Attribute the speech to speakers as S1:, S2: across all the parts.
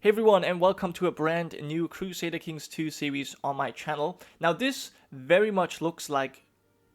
S1: Hey everyone, and welcome to a brand new Crusader Kings 2 series on my channel. Now this very much looks like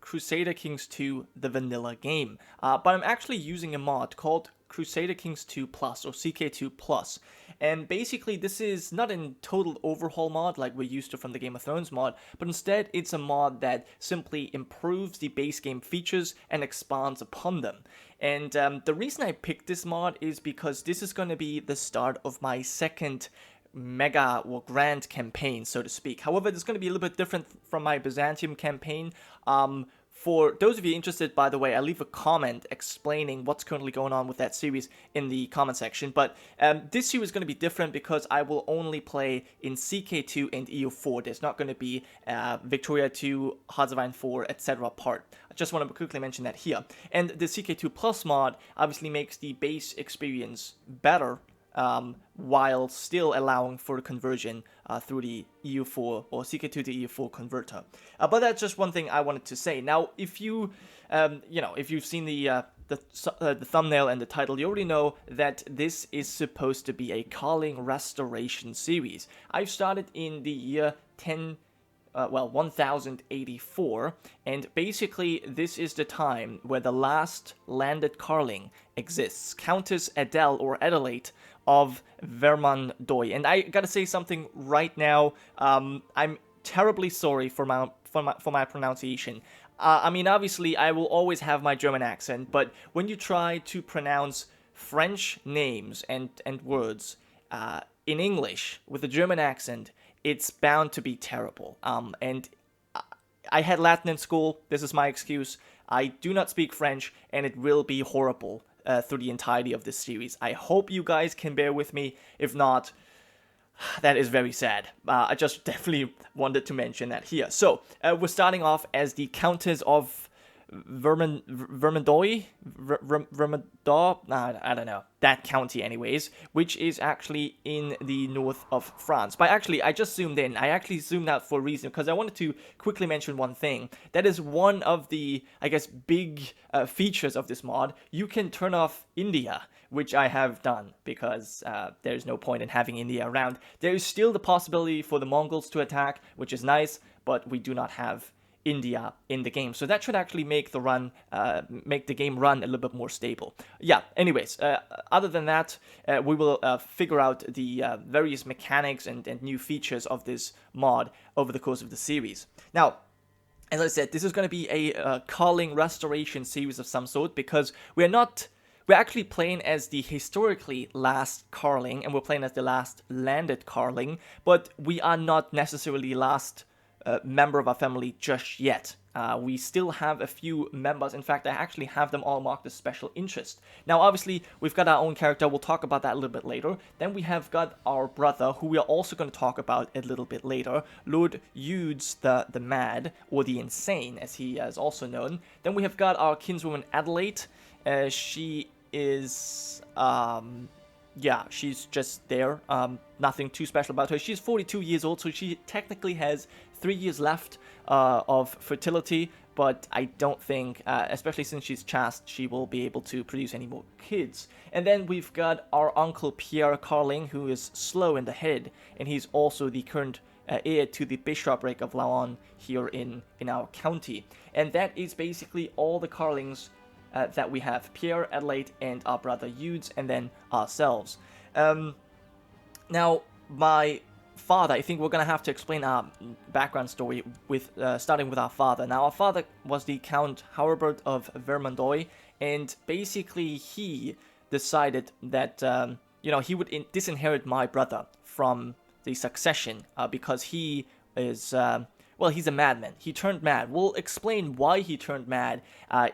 S1: Crusader Kings 2, the vanilla game, but I'm actually using a mod called Crusader Kings 2 Plus or CK2 Plus. And basically this is not a total overhaul mod like we're used to from the Game of Thrones mod, but instead it's a mod that simply improves the base game features and expands upon them. And the reason I picked this mod is because this is going to be the start of my second mega or grand campaign, so to speak. However, it's going to be a little bit different from my Byzantium campaign. For those of you interested, by the way, I'll leave a comment explaining what's currently going on with that series in the comment section. But this series is going to be different because I will only play in CK2 and EU4. There's not going to be Victoria 2, Hazavine 4, etc. part. I just want to quickly mention that here. And the CK2 Plus mod obviously makes the base experience better, while still allowing for conversion through the EU4 or CK2 to EU4 converter. But that's just one thing I wanted to say. Now, if you, if you've seen the thumbnail and the title, you already know that this is supposed to be a Karling restoration series. I've started in the year 1084, and basically this is the time where the last landed Karling exists, Countess Adele or Adelaide of Vermandois. And I gotta say something right now, I'm terribly sorry for my pronunciation. I mean, obviously I will always have my German accent, but when you try to pronounce French names and words in English with a German accent, it's bound to be terrible. And I had Latin in school. This is my excuse. I do not speak French, and it will be horrible through the entirety of this series. I hope you guys can bear with me. If not, that is very sad. I just definitely wanted to mention that here. So, we're starting off as the Countess of Vermandois? Vermandois? I don't know. That county anyways, which is actually in the north of France. But actually, I just zoomed in. I actually zoomed out for a reason, because I wanted to quickly mention one thing. That is one of the, I guess, big features of this mod. You can turn off India, which I have done, because there's no point in having India around. There is still the possibility for the Mongols to attack, which is nice, but we do not have India in the game, so that should actually make the game run a little bit more stable. Yeah, anyways, other than that, we will figure out the various mechanics and new features of this mod over the course of the series. Now, as I said, this is going to be a Karling restoration series of some sort, because we're actually playing as the historically last Karling, and we're playing as the last landed Karling, but we are not necessarily last member of our family just yet. We still have a few members. In fact, I actually have them all marked as special interest. Now, obviously, we've got our own character. We'll talk about that a little bit later. Then we have got our brother, who we are also going to talk about a little bit later, Lord Eudes the Mad, or the Insane, as he is also known. Then we have got our kinswoman Adelaide. She is yeah, she's just there. Nothing too special about her. She's 42 years old, so she technically has 3 years left of fertility, but I don't think, especially since she's chaste, she will be able to produce any more kids. And then we've got our uncle Pierre Karling, who is slow in the head, and he's also the current heir to the bishopric of Laon here in our county. And that is basically all the Karlings that we have: Pierre, Adelaide, and our brother Eudes, and then ourselves. Now, my father, I think we're going to have to explain our background story with starting with our father. Now, our father was the Count Howard of Vermandois, and basically he decided that, he would disinherit my brother from the succession because he is... well, he's a madman. He turned mad. We'll explain why he turned mad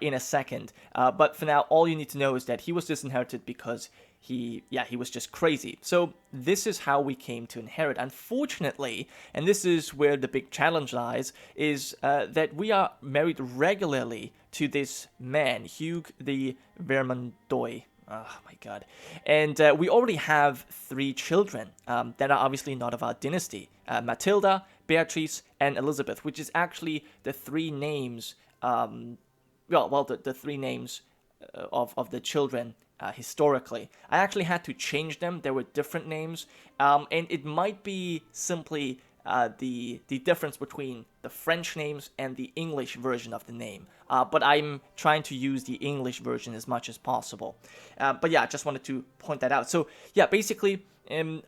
S1: in a second. But for now, all you need to know is that he was disinherited because he was just crazy. So this is how we came to inherit. Unfortunately, and this is where the big challenge lies, is that we are married regularly to this man, Hugh the Vermandois. Oh my god. And we already have 3 children that are obviously not of our dynasty. Matilda, Beatrice, and Elizabeth, which is actually the 3 names, the 3 names of the children historically. I actually had to change them. There were different names, and it might be simply the difference between the French names and the English version of the name. But I'm trying to use the English version as much as possible. But yeah, I just wanted to point that out. So yeah, basically,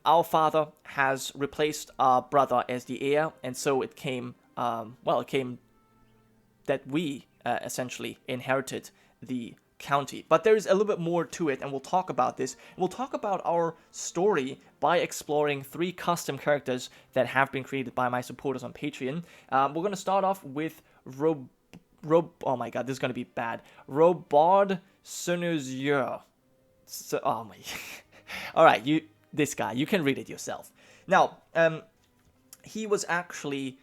S1: our father has replaced our brother as the heir, and so it came, it came that we essentially inherited the county. But there's a little bit more to it, and we'll talk about this. We'll talk about our story by exploring 3 custom characters that have been created by my supporters on Patreon. We're going to start off with oh my god, this is going to be bad. Robard Senusure. So, oh my... Alright, this guy, you can read it yourself. Now, he was actually...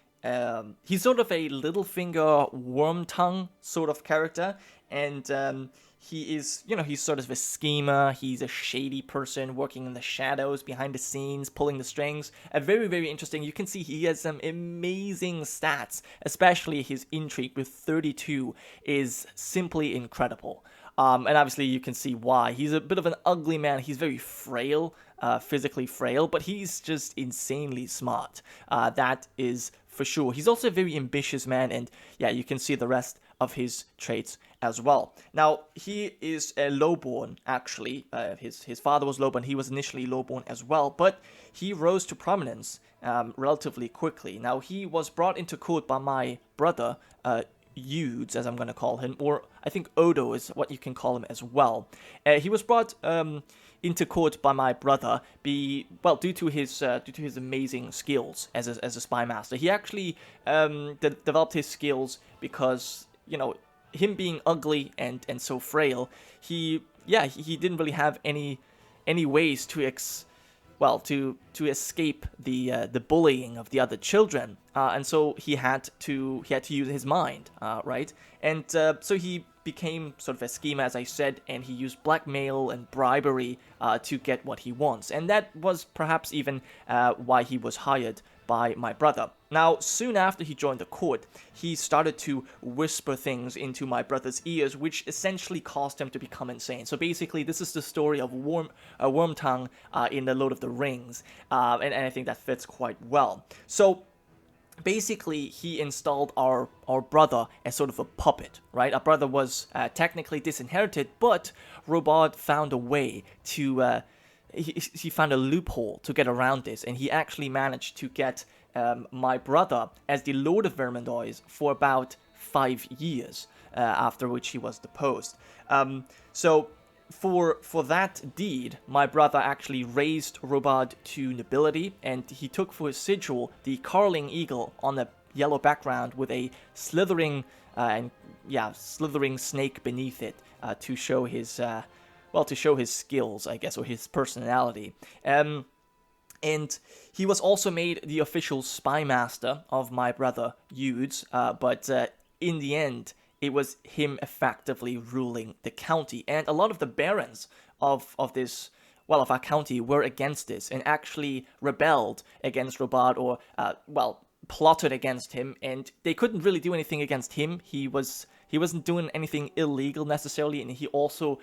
S1: he's sort of a Littlefinger worm tongue sort of character, and he is, he's sort of a schemer. He's a shady person working in the shadows, behind the scenes, pulling the strings. Very, very interesting. You can see he has some amazing stats, especially his intrigue with 32 is simply incredible. And obviously you can see why. He's a bit of an ugly man. He's very frail, physically frail, but he's just insanely smart. That is for sure. He's also a very ambitious man, and yeah, you can see the rest of his traits as well. Now, he is a lowborn, actually. His father was lowborn. He was initially lowborn as well, but he rose to prominence relatively quickly. Now, he was brought into court by my brother, Eudes, as I'm going to call him, or I think Odo is what you can call him as well. He was brought into court by my brother, due to his amazing skills as a spy master. He actually developed his skills because, him being ugly and so frail, he didn't really have any ways to escape the bullying of the other children, and so he had to use his mind, right? And so he became sort of a schemer, as I said, and he used blackmail and bribery to get what he wants, and that was perhaps even why he was hired by my brother. Now, soon after he joined the court, he started to whisper things into my brother's ears, which essentially caused him to become insane. So basically, this is the story of Wormtongue in the Lord of the Rings, and I think that fits quite well. So basically, he installed our brother as sort of a puppet, right? Our brother was technically disinherited, but Robard found a way to... He found a loophole to get around this, and he actually managed to get my brother as the Lord of Vermandois for about 5 years, after which he was deposed. So for that deed, my brother actually raised Robard to nobility, and he took for his sigil the Karling eagle on a yellow background with a slithering snake beneath it to show his skills, I guess, or his personality. And he was also made the official spy master of my brother Eudes, but in the end, it was him effectively ruling the county. And a lot of the barons of our county were against this and actually rebelled against Robard, or plotted against him, and they couldn't really do anything against him. He wasn't doing anything illegal necessarily, and he also,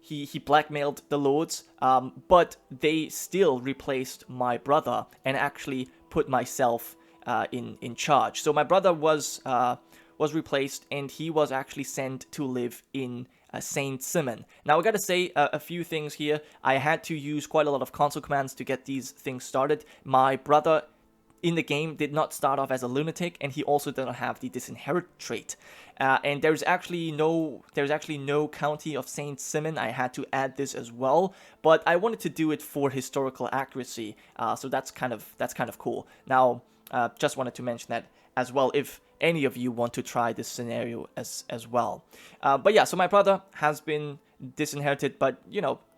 S1: he blackmailed the lords, but they still replaced my brother and actually put myself in charge. So my brother was replaced, and he was actually sent to live in Saint Simon. Now, I gotta say a few things here. I had to use quite a lot of console commands to get these things started. My brother in the game did not start off as a lunatic, and he also did not have the disinherit trait. And there's actually no county of Saint Simon. I had to add this as well, but I wanted to do it for historical accuracy. So that's kind of cool. Now, just wanted to mention that as well, if any of you want to try this scenario as well. But yeah, so my brother has been disinherited, but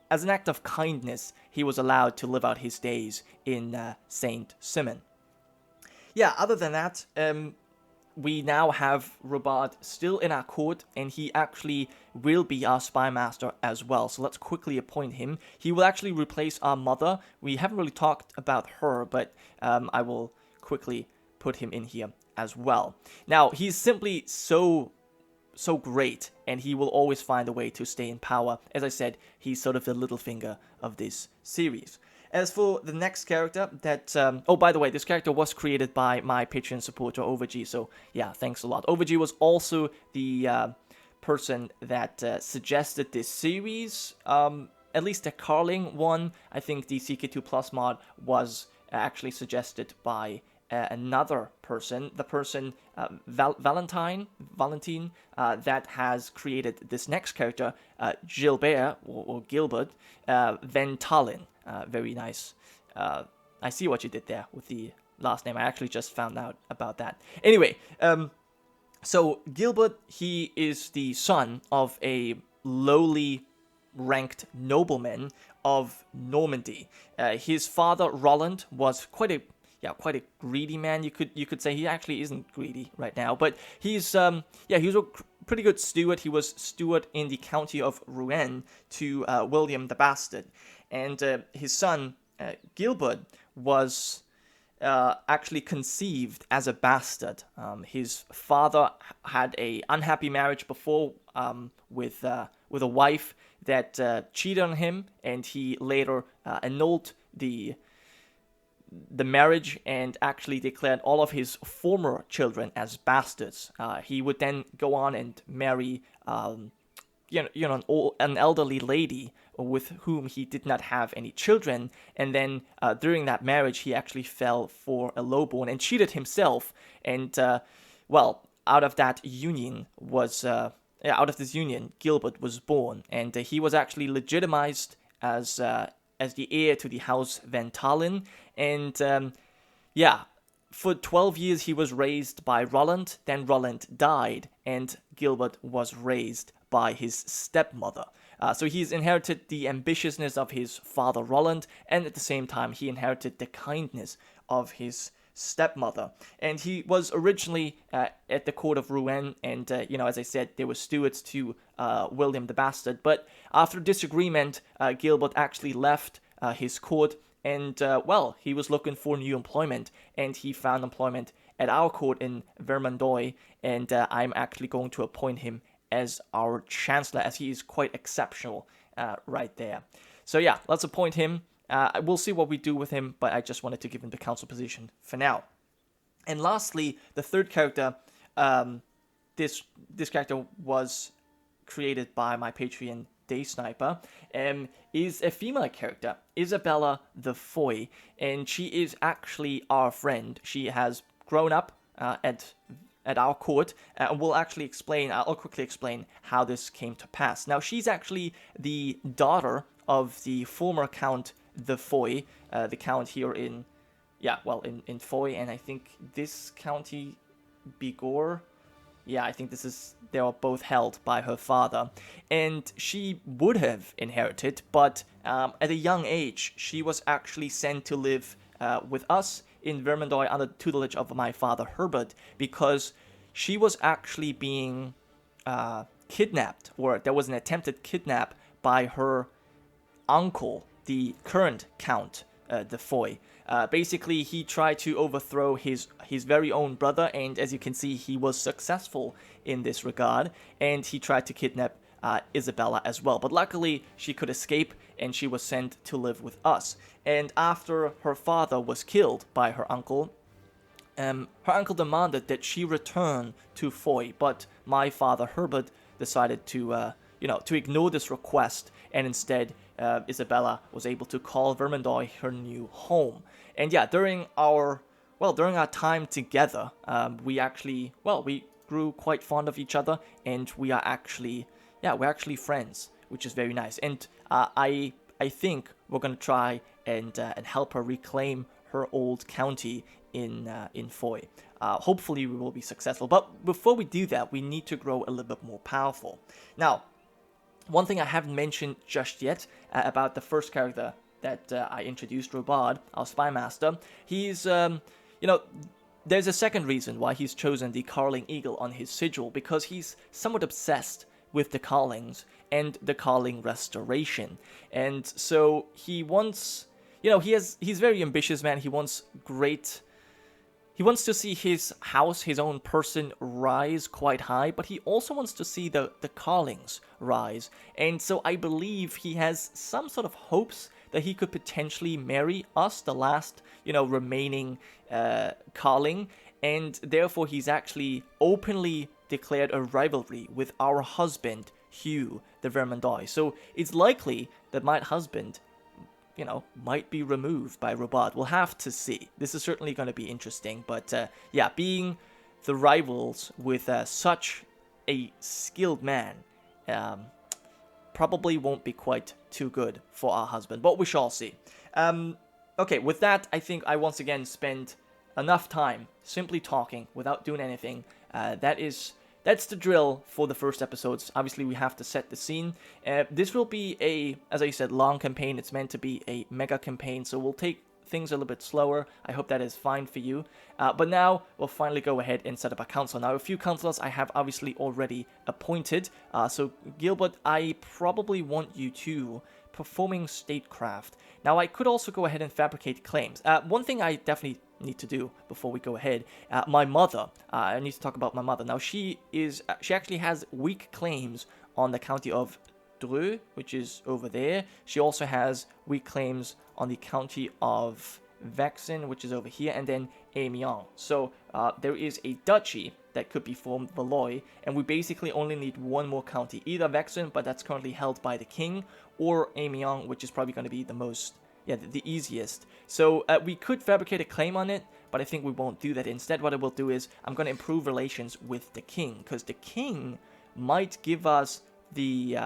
S1: as an act of kindness, he was allowed to live out his days in Saint Simon. Yeah, other than that, we now have Robard still in our court, and he actually will be our spy master as well. So let's quickly appoint him. He will actually replace our mother. We haven't really talked about her, but I will quickly put him in here as well. Now, he's simply so so great, and he will always find a way to stay in power. As I said, he's sort of the little finger of this series. As for the next character, that oh, by the way, this character was created by my Patreon supporter Overg, so yeah, thanks a lot. Overg was also the person that suggested this series. At least the Karling one. I think the CK2 Plus mod was actually suggested by another person, the person Valentine, that has created this next character, Gilbert or Gilbert Ventallin. Very nice. I see what you did there with the last name. I actually just found out about that. Anyway, so Gilbert, he is the son of a lowly ranked nobleman of Normandy. His father Roland was quite a greedy man. You could say. He actually isn't greedy right now, but he's he was a pretty good steward. He was steward in the county of Rouen to William the Bastard, and his son Gilbert was actually conceived as a bastard. His father had a unhappy marriage before with a wife that cheated on him, and he later annulled the marriage and actually declared all of his former children as bastards. He would then go on and marry an elderly lady with whom he did not have any children, and then during that marriage he actually fell for a lowborn and cheated himself, and out of that union was out of this union Gilbert was born, and he was actually legitimized as the heir to the house Ventallin, and for 12 years he was raised by Roland. Then Roland died, and Gilbert was raised by his stepmother. So he's inherited the ambitiousness of his father Roland, and at the same time he inherited the kindness of his stepmother. And he was originally at the court of Rouen, and as I said, they were stewards to William the Bastard. But after disagreement, Gilbert actually left his court, and he was looking for new employment, and he found employment at our court in Vermandois, and I'm actually going to appoint him as our chancellor, as he is quite exceptional right there. So yeah, let's appoint him. We'll see what we do with him, but I just wanted to give him the council position for now. And lastly, the third character, this character was created by my Patreon Day Sniper, is a female character, Isabella the Foy, and she is actually our friend. She has grown up at our court, and I'll quickly explain how this came to pass. Now, she's actually the daughter of the former Count the Foy, the count here in Foy, and I think this county, Bigorre. Yeah, I think they are both held by her father, and she would have inherited, but at a young age, she was actually sent to live with us in Vermandois under the tutelage of my father Herbert, because she was actually being kidnapped, or there was an attempted kidnap by her uncle, the current Count the Foy. Basically, he tried to overthrow his very own brother, and as you can see, he was successful in this regard, and he tried to kidnap Isabella as well. But luckily, she could escape, and she was sent to live with us. And after her father was killed by her uncle demanded that she return to Foy, but my father Herbert decided to ignore this request, and instead Isabella was able to call Vermandois her new home. And yeah, during our time together, we grew quite fond of each other, and we're actually friends, which is very nice. And I think we're gonna try and help her reclaim her old county in Foy. Hopefully we will be successful. But before we do that, we need to grow a little bit more powerful. Now, one thing I haven't mentioned just yet about the first character that I introduced, Robard, our spy master. He's, there's a second reason why he's chosen the Karling eagle on his sigil, because he's somewhat obsessed with the Karlings and the Karling restoration. And so he wants, he's very ambitious, man. He wants great He wants to see his house, his own person, rise quite high, but he also wants to see the Karlings rise. And so I believe he has some sort of hopes that he could potentially marry us, the last, remaining Karling. And therefore he's actually openly declared a rivalry with our husband, Hugh the Vermandois. So it's likely that my husband might be removed by Robard. We'll have to see. This is certainly going to be interesting. But yeah, being the rivals with such a skilled man probably won't be quite too good for our husband. But we shall see. Okay, with that, I think I once again spent enough time simply talking without doing anything. That's the drill for the first episodes. Obviously, we have to set the scene. This will be as I said, long campaign. It's meant to be a mega campaign, so we'll take things a little bit slower. I hope that is fine for you. But now, we'll finally go ahead and set up a council. Now, a few councillors I have obviously already appointed. So, Gilbert, I probably want you to performing statecraft. Now, I could also go ahead and fabricate claims. One thing I definitely need to do before we go ahead, my mother, I need to talk about my mother. Now, she actually has weak claims on the county of Dreux, which is over there. She also has weak claims on the county of Vexin, which is over here, and then Amiens. So there is a duchy that could be formed, Valois, and we basically only need one more county, either Vexin, but that's currently held by the king, or Amiens, which is probably going to be the easiest. So we could fabricate a claim on it, but I think we won't do that. Instead, what I will do is I'm going to improve relations with the king, because the king might give us the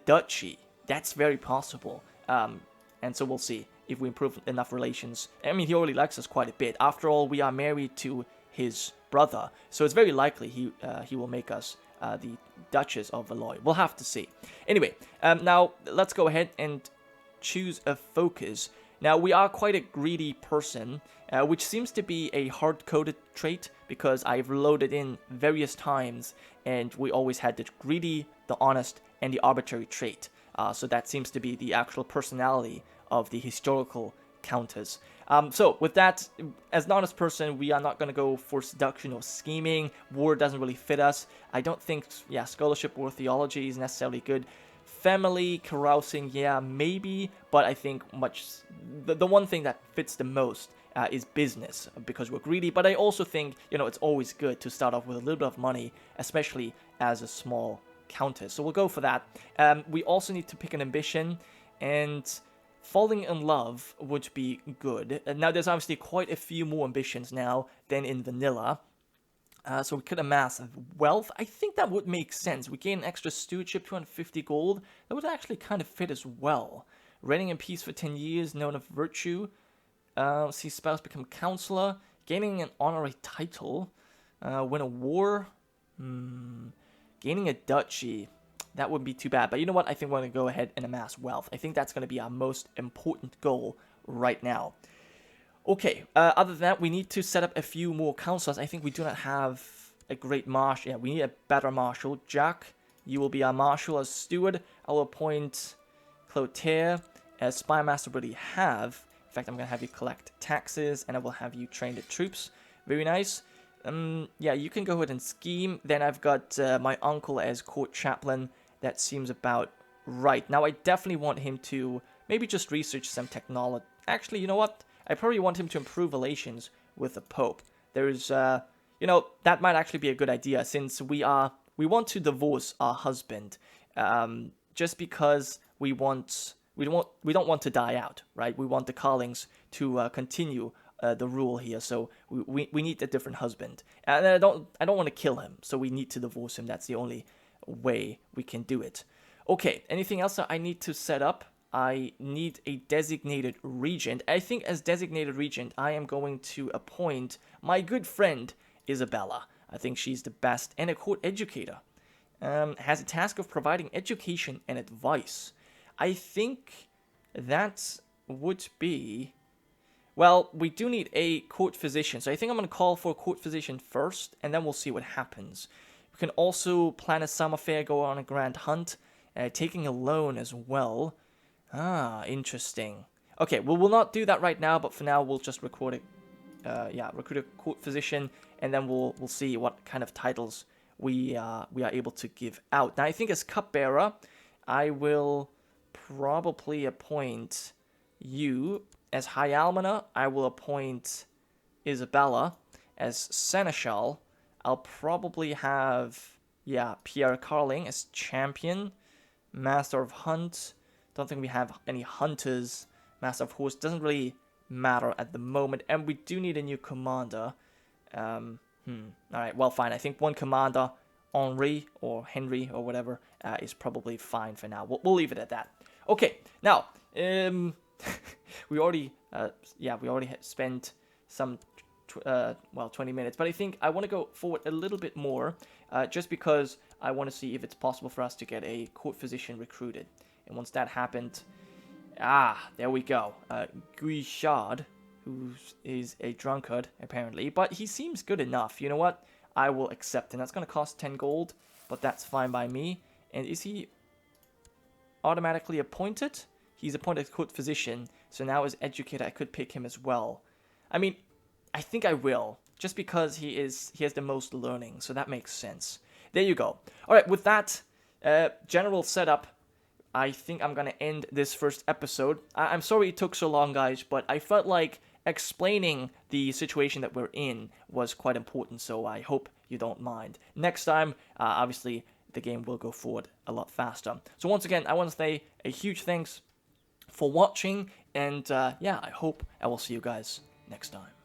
S1: duchy. That's very possible. And so we'll see if we improve enough relations. I mean, he already likes us quite a bit. After all, we are married to his brother, so it's very likely he will make us the Duchess of Valois. We'll have to see. Anyway, now let's go ahead and choose a focus. Now, we are quite a greedy person, which seems to be a hard-coded trait, because I've loaded in various times, and we always had the greedy, the honest, and the arbitrary trait. So that seems to be the actual personality of the historical Countess. So with that, as an honest person, we are not going to go for seduction or scheming. War doesn't really fit us. I don't think, scholarship or theology is necessarily good. Family, carousing, maybe, but I think the one thing that fits the most is business, because we're greedy. But I also think, it's always good to start off with a little bit of money, especially as a small countess. So we'll go for that. We also need to pick an ambition, and falling in love would be good. Now, there's obviously quite a few more ambitions now than in vanilla. So we could amass wealth. I think that would make sense. We gain extra stewardship, 250 gold. That would actually kind of fit as well. Reigning in peace for 10 years, known of virtue. See spouse become counselor. Gaining an honorary title. Win a war. Gaining a duchy. That wouldn't be too bad. But you know what? I think we're going to go ahead and amass wealth. I think that's going to be our most important goal right now. Okay, other than that, we need to set up a few more councillors. I think we do not have a great marshal. Yeah, we need a better marshal. Jack, you will be our marshal as steward. I will appoint Clotaire as spy master. Already have. In fact, I'm going to have you collect taxes, and I will have you train the troops. Very nice. Yeah, you can go ahead and scheme. Then I've got my uncle as court chaplain. That seems about right. Now, I definitely want him to maybe just research some technology. Actually, you know what? I probably want him to improve relations with the Pope. There's, that might actually be a good idea, since we want to divorce our husband, just because we don't want to die out, right? We want the Karlings to continue the rule here, so we need a different husband, and I don't want to kill him, so we need to divorce him. That's the only way we can do it. Okay, anything else that I need to set up? I need a designated regent. I think as designated regent, I am going to appoint my good friend, Isabella. I think she's the best, and a court educator. Has a task of providing education and advice. I think that would be... Well, we do need a court physician, so I think I'm going to call for a court physician first, and then we'll see what happens. We can also plan a summer fair, go on a grand hunt, taking a loan as well. Ah, interesting. Okay, well, we'll not do that right now, but for now, we'll just record it. recruit a court physician, and then we'll see what kind of titles we are able to give out. Now, I think as cupbearer, I will probably appoint you as High Almoner. I will appoint Isabella as Seneschal. I'll probably have, Pierre Karling as champion. Master of Hunt. Don't think we have any hunters. Master of Horse doesn't really matter at the moment. And we do need a new commander. Alright, well, fine. I think one commander, Henri or Henry or whatever, is probably fine for now. We'll leave it at that. Okay, now, we already spent some 20 minutes, but I think I want to go forward a little bit more, just because I want to see if it's possible for us to get a court physician recruited. And once that happened, there we go. Guichard, who is a drunkard apparently, but he seems good enough. You know what? I will accept him. That's going to cost 10 gold, but that's fine by me. And is he automatically appointed? He's appointed court physician, so now as educator I could pick him as well. I mean, I think I will, just because he has the most learning, so that makes sense. There you go. Alright, with that general setup, I think I'm gonna end this first episode. I'm sorry it took so long, guys, but I felt like explaining the situation that we're in was quite important, so I hope you don't mind. Next time, obviously, the game will go forward a lot faster. So once again, I want to say a huge thanks for watching, and I hope I will see you guys next time.